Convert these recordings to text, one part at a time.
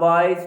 22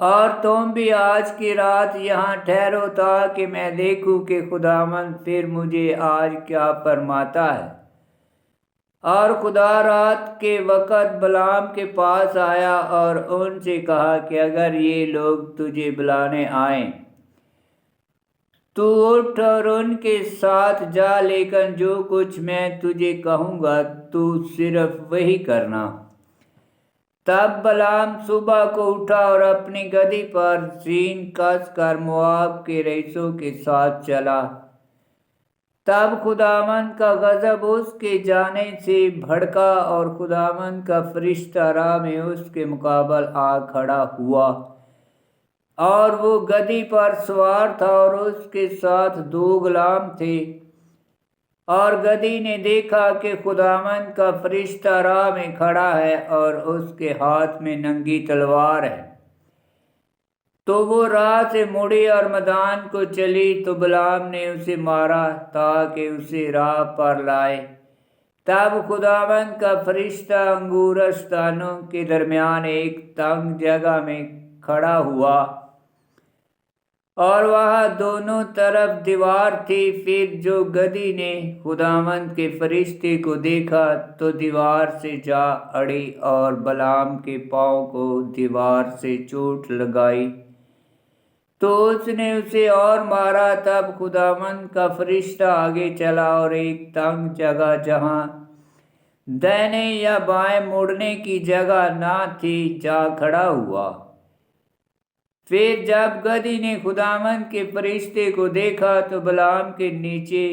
اور تم بھی آج کی رات یہاں ٹھہرو تاکہ میں دیکھوں کہ خداوند پھر مجھے آج کیا فرماتا ہے۔ اور خدا رات کے وقت بلعام کے پاس آیا اور ان سے کہا کہ اگر یہ لوگ تجھے بلانے آئیں تو اٹھ اور ان کے ساتھ جا، لیکن جو کچھ میں تجھے کہوں گا تو صرف وہی کرنا۔ تب بلعام صبح کو اٹھا اور اپنی گدی پر زین کس کر مواب کے رئیسوں کے ساتھ چلا۔ تب خداوند کا غضب اس کے جانے سے بھڑکا اور خداوند کا فرشتہ راہ میں اس کے مقابل آ کھڑا ہوا، اور وہ گدی پر سوار تھا اور اس کے ساتھ 2 غلام تھے۔ اور گدی نے دیکھا کہ خداوند کا فرشتہ راہ میں کھڑا ہے اور اس کے ہاتھ میں ننگی تلوار ہے، تو وہ راہ سے مڑی اور میدان کو چلی، تو بلعام نے اسے مارا تاکہ اسے راہ پر لائے۔ تب خداوند کا فرشتہ انگورش دانوں کے درمیان ایک تنگ جگہ میں کھڑا ہوا، اور وہاں دونوں طرف دیوار تھی۔ پھر جو گدی نے خداوند کے فرشتے کو دیکھا تو دیوار سے جا اڑی اور بلعام کے پاؤں کو دیوار سے چوٹ لگائی، تو اس نے اسے اور مارا۔ تب خداوند کا فرشتہ آگے چلا اور ایک تنگ جگہ جہاں دائیں یا بائیں مڑنے کی جگہ نہ تھی جا کھڑا ہوا۔ پھر جب گدی نے خداوند کے فرشتے کو دیکھا تو بلعام کے نیچے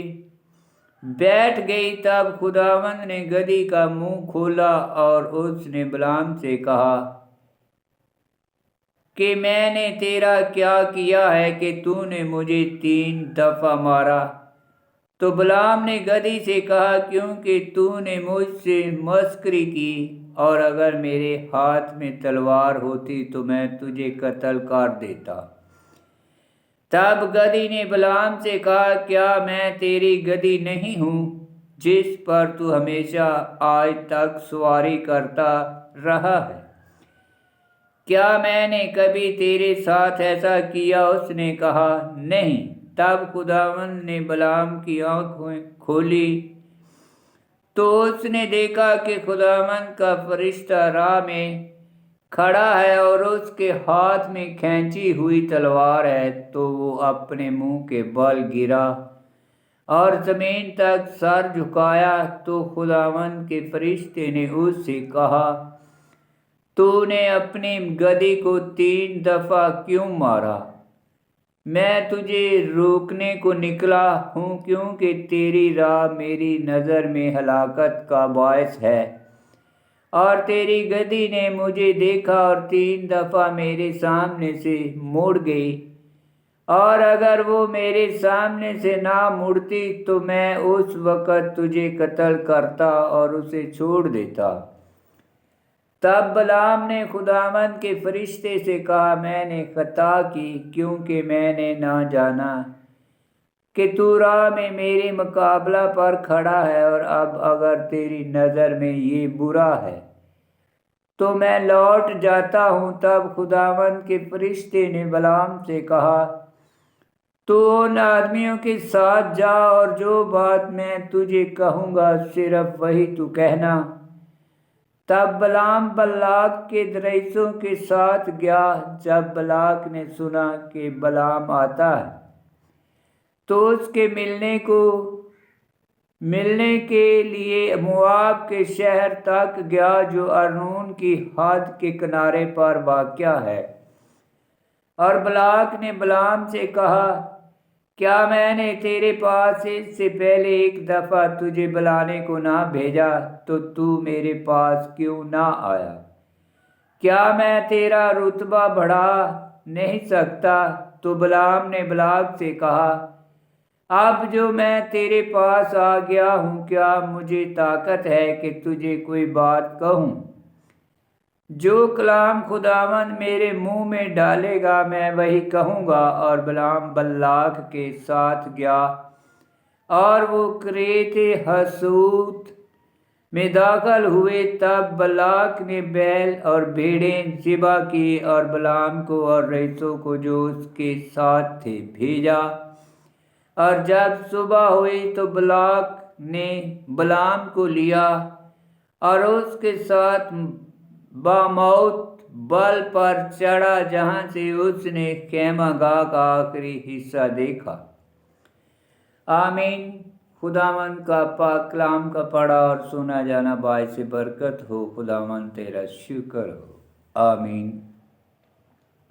بیٹھ گئی۔ تب خداوند نے گدی کا منہ کھولا اور اس نے بلعام سے کہا کہ میں نے تیرا کیا کیا ہے کہ تو نے مجھے 3 دفعہ مارا؟ تو بلعام نے گدی سے کہا کیونکہ تو نے مجھ سے مسخری کی، اور اگر میرے ہاتھ میں تلوار ہوتی تو میں تجھے قتل کر دیتا۔ تب گدی نے بلعام سے کہا کیا میں تیری گدی نہیں ہوں جس پر تو ہمیشہ آج تک سواری کرتا رہا ہے؟ کیا میں نے کبھی تیرے ساتھ ایسا کیا؟ اس نے کہا نہیں۔ تب خداوند نے بلعام کی آنکھیں کھولی تو اس نے دیکھا کہ خداوند کا فرشتہ راہ میں کھڑا ہے اور اس کے ہاتھ میں کھینچی ہوئی تلوار ہے۔ تو وہ اپنے منہ کے بل گرا اور زمین تک سر جھکایا۔ تو خداوند کے فرشتے نے اس سے کہا تو نے اپنی گدی کو 3 دفعہ کیوں مارا؟ میں تجھے روکنے کو نکلا ہوں کیونکہ تیری راہ میری نظر میں ہلاکت کا باعث ہے، اور تیری گدی نے مجھے دیکھا اور 3 دفعہ میرے سامنے سے مڑ گئی، اور اگر وہ میرے سامنے سے نہ مڑتی تو میں اس وقت تجھے قتل کرتا اور اسے چھوڑ دیتا۔ تب بلعام نے خداوند کے فرشتے سے کہا میں نے خطا کی کیونکہ میں نے نہ جانا کہ تو راہ میں میرے مقابلہ پر کھڑا ہے، اور اب اگر تیری نظر میں یہ برا ہے تو میں لوٹ جاتا ہوں۔ تب خداوند کے فرشتے نے بلعام سے کہا تو ان آدمیوں کے ساتھ جا، اور جو بات میں تجھے کہوں گا صرف وہی تو کہنا۔ تب بلعام بلاق کے رئیسوں کے ساتھ گیا۔ جب بلاق نے سنا کہ بلعام آتا ہے تو اس کے ملنے کے لیے مواب کے شہر تک گیا جو ارنون کی حد کے کنارے پر واقع ہے۔ اور بلاق نے بلعام سے کہا کیا میں نے تیرے پاس اس سے پہلے 1 دفعہ تجھے بلانے کو نہ بھیجا تو تو میرے پاس کیوں نہ آیا؟ کیا میں تیرا رتبہ بڑھا نہیں سکتا؟ تو بلعام نے بلاق سے کہا اب جو میں تیرے پاس آ گیا ہوں کیا مجھے طاقت ہے کہ تجھے کوئی بات کہوں؟ جو کلام خداوند میرے منہ میں ڈالے گا میں وہی کہوں گا۔ اور بلعام بلاق کے ساتھ گیا، اور وہ کریت حسوت میں داخل ہوئے تب بلاک نے بیل اور بھیڑیں ذبح کی اور بلعام کو اور رئیسوں کو جو اس کے ساتھ تھے بھیجا۔ اور جب صبح ہوئی تو بلاک نے بلعام کو لیا اور اس کے ساتھ باموت بل پر چڑھا جہاں سے اس نے خیمہ گاہ کا آخری حصہ دیکھا۔ آمین۔ خداوند کا پاک کلام کا پڑھا اور سنا جانا باعث برکت ہو۔ خداوند تیرا شکر ہو۔ آمین۔